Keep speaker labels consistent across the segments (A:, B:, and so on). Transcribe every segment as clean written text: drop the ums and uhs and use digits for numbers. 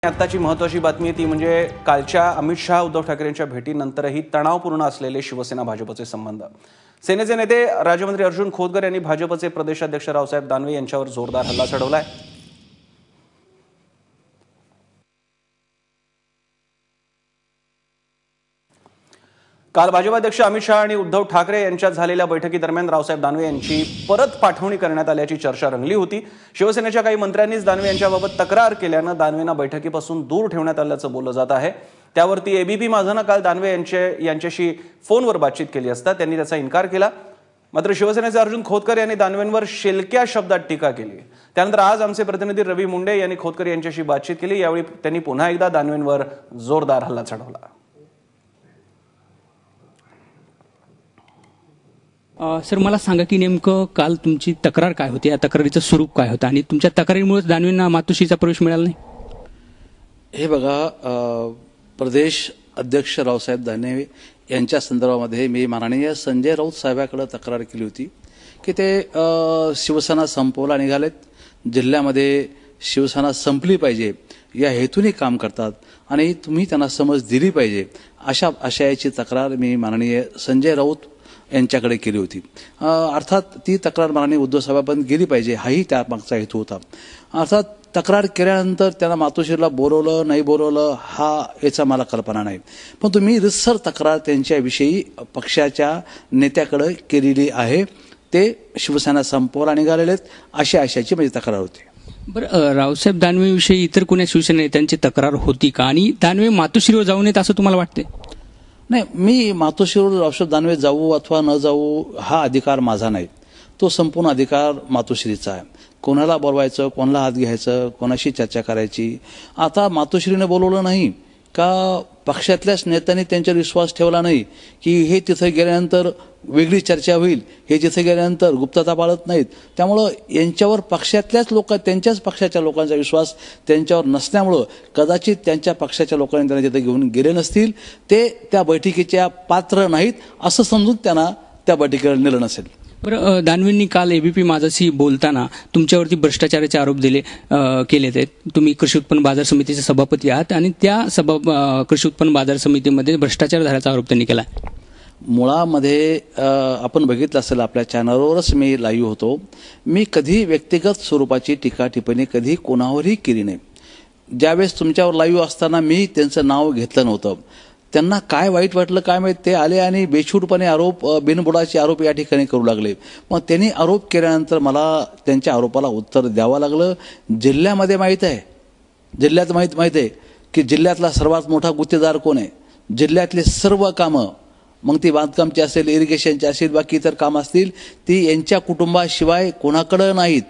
A: आत्ताची महत्त्वाची बातमी ती म्हणजे कालच्या अमित शहा उद्धव ठाकरेंच्या भेटीनंतरही तणावपूर्ण असलेले शिवसेना भाजपचे संबंध। सेनेचे नेते राज्यमंत्री अर्जुन खोतकर यांनी भाजपचे प्रदेशाध्यक्ष रावसाहेब दानवे यांच्यावर जोरदार हल्ला चढवलाय। काल भाजपाध्यक्ष अमित शहा आणि उद्धव ठाकरे यांच्यात झालेल्या बैठकीदरम्यान रावसाहेब दानवे यांची परत पाठवणी करण्यात आल्याची चर्चा रंगली होती। शिवसेनेच्या काही मंत्र्यांनीच दानवे यांच्याबाबत तक्रार केल्यानं दानवेंना बैठकीपासून दूर ठेवण्यात आल्याचं बोललं जात आहे। त्यावरती एबीपी माझानं काल दानवे यांच्याशी फोनवर बातचीत केली असता त्यांनी त्याचा इन्कार केला। मात्र शिवसेनेचे अर्जुन खोतकर यांनी दानवेंवर शेलक्या शब्दात टीका केली। त्यानंतर आज आमचे प्रतिनिधी रवी मुंडे यांनी खोतकर यांच्याशी बातचीत केली। यावेळी त्यांनी पुन्हा एकदा दानवेंवर जोरदार हल्ला चढवला।
B: सर, मला सांगा की नेमकं काल तुमची तक्रार काय होती, या तक्रारीचं स्वरूप काय होतं आणि तुमच्या तक्रारीमुळे दानवेंना मातोश्रीचा प्रवेश मिळाला नाही?
C: हे बघा, प्रदेश अध्यक्ष रावसाहेब दानवे यांच्या संदर्भामध्ये मी माननीय संजय राऊत साहेबांकडे तक्रार केली होती की ते शिवसेना संपवला निघालेत, जिल्ह्यामध्ये शिवसेना संपली पाहिजे या हेतूने काम करतात आणि तुम्ही त्यांना समज दिली पाहिजे अशा आशयाची तक्रार मी माननीय संजय राऊत यांच्याकडे केली होती। अर्थात ती तक्रार माननीय उद्धव साहेबांपर्यंत गेली पाहिजे हाही त्यामागचा हेतू होता। अर्थात तक्रार केल्यानंतर त्यांना मातोश्रीला बोलवलं नाही बोलवलं हा याचा मला कल्पना नाही, पण तुम्ही रितसर तक्रार त्यांच्याविषयी पक्षाच्या नेत्याकडे केलेली आहे। ते शिवसेना संपवायला निघालेलेत अशा आशयाची माझी तक्रार होती।
B: बरं, रावसाहेब दानवेविषयी इतर कोण्या शिवसेना नेत्यांची तक्रार होती का आणि दानवे मातोश्रीवर जाऊ नयेत असं तुम्हाला वाटते?
C: नाही, मी मातोश्रीवर रावसाहेब दानवे जाऊ अथवा न जाऊ हा अधिकार माझा नाही, तो संपूर्ण अधिकार मातोश्रीचा आहे। कोणाला बोलवायचं, कोणाला हात घ्यायचं, कोणाशी चर्चा करायची। आता मातोश्रीने बोलवलं नाही का पक्षातल्याच नेत्यांनी त्यांच्यावर विश्वास ठेवला नाही की हे तिथे गेल्यानंतर वेगळी चर्चा होईल, हे तिथे गेल्यानंतर गुप्तता पाळत नाहीत, त्यामुळं यांच्यावर पक्षातल्याच त्यांच्याच पक्षाच्या लोकांचा विश्वास त्यांच्यावर नसल्यामुळं कदाचित त्यांच्या पक्षाच्या लोकांनी त्यांना तिथे घेऊन गेले नसतील, ते त्या बैठकीच्या पात्र नाहीत असं समजून त्यांना त्या बैठकीला नेलं नसेल।
B: बरं, दानवेंनी काल एबीपी माझाशी बोलताना तुमच्यावरती भ्रष्टाचाराचे आरोप केले आहेत। तुम्ही कृषी उत्पन्न बाजार समितीचे सभापती आहात आणि त्या कृषी उत्पन्न बाजार समितीमध्ये भ्रष्टाचार झाल्याचा आरोप त्यांनी केला।
C: मुळामध्ये आपण बघितलं असेल, आपल्या चॅनलवरच मी लाईव्ह होतो, मी कधी व्यक्तिगत स्वरूपाची टीका टिप्पणी कधी कोणावरही केली नाही। ज्यावेळेस तुमच्यावर लाईव्ह असताना मी त्यांचं नाव घेतलं नव्हतं। त्यांना काय वाईट वाटलं काय माहीत, ते आले आणि बेछूटपणे बिनबुडाचे आरोप या ठिकाणी करू लागले। मग त्यांनी आरोप केल्यानंतर मला त्यांच्या आरोपाला उत्तर द्यावं लागलं। जिल्ह्यामध्ये माहीत आहे की जिल्ह्यातला सर्वात मोठा गुत्तेदार कोण आहे, जिल्ह्यातले सर्व कामं, मग ती बांधकामची असेल, इरिगेशनची असेल, बाकी इतर कामं असतील, ती यांच्या कुटुंबाशिवाय कोणाकडे नाहीत।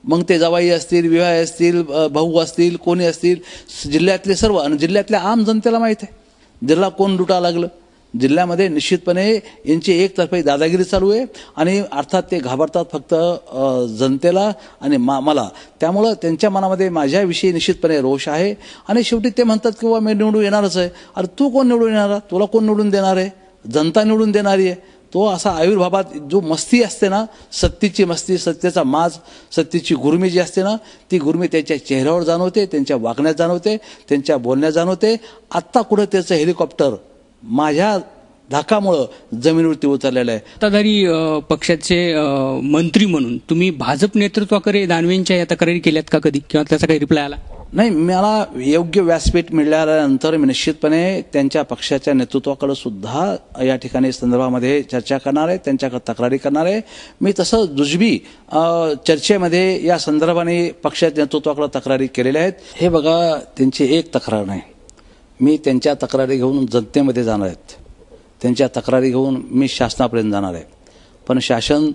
C: मग ते जावाई असतील, विवाह असतील, भाऊ असतील, कोणी असतील, जिल्ह्यातले सर्व आणि जिल्ह्यातल्या आम जनतेला माहीत आहे जिल्हा कोण लुटा लागलं। जिल्ह्यामध्ये निश्चितपणे यांची एकतर्फी दादागिरी चालू आहे आणि अर्थात ते घाबरतात फक्त जनतेला आणि मला, त्यामुळं त्यांच्या मनामध्ये माझ्याविषयी निश्चितपणे रोष आहे आणि शेवटी ते म्हणतात की मी निवडून येणारच आहे। अरे तू कोण निवडून येणार, तुला कोण निवडून देणार आहे? जनता निवडून देणारी आहे। तो असा आविर्भावात जो मस्ती असते ना, सत्तेची मस्ती, सत्तेचा माज, सत्तेची गुरमी जी असते ना, ती गुरमी त्यांच्या चेहऱ्यावर जाणवते, त्यांच्या वागण्यात जाणवते, त्यांच्या बोलण्यात जाणवते। आत्ता कुठं त्याचं हेलिकॉप्टर माझ्या धाकामुळं जमिनीवरती उतरलेलं आहे।
B: सत्ताधारी पक्षाचे मंत्री म्हणून तुम्ही भाजप नेतृत्वाकडे दानवेंच्या या तक्रारी केल्यात का कधी, किंवा त्याचा काही रिप्लाय आला?
C: नाही, मला योग्य व्यासपीठ मिळाल्यानंतर मी निश्चितपणे त्यांच्या पक्षाच्या नेतृत्वाकडे सुद्धा या ठिकाणी संदर्भामध्ये चर्चा करणार आहे, त्यांच्याकडे तक्रारी करणार आहे। मी तसं जुजबी चर्चेमध्ये या संदर्भाने पक्षाच्या नेतृत्वाकडे तक्रारी केलेल्या आहेत। हे बघा, त्यांची एक तक्रार नाही, मी त्यांच्या तक्रारी घेऊन जनतेमध्ये जाणार आहेत, त्यांच्या तक्रारी घेऊन मी शासनापर्यंत जाणार आहे। पण शासन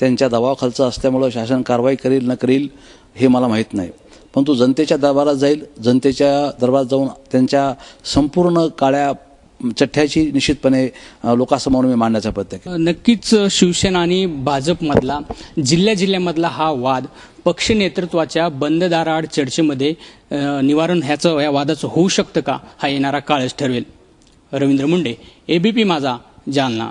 C: त्यांच्या दबावाखालचं असल्यामुळं शासन कारवाई करेल न करेल हे मला माहीत नाही, पण तो जनतेच्या दरबारात जाईल, जनतेच्या दरबारात जाऊन त्यांच्या संपूर्ण काळ्या चठ्ठ्याची निश्चितपणे लोकांसमोर मी मांडण्याचा प्रयत्न केला।
B: नक्कीच शिवसेना आणि भाजपमधला जिल्ह्यामधला हा वाद पक्ष नेतृत्वाच्या बंद दाराआड चर्चेमध्ये निवारण या वादाचं होऊ शकतं का, हा येणारा काळच ठरवेल। रवींद्र मुंडे, एबीपी माझा, जालना।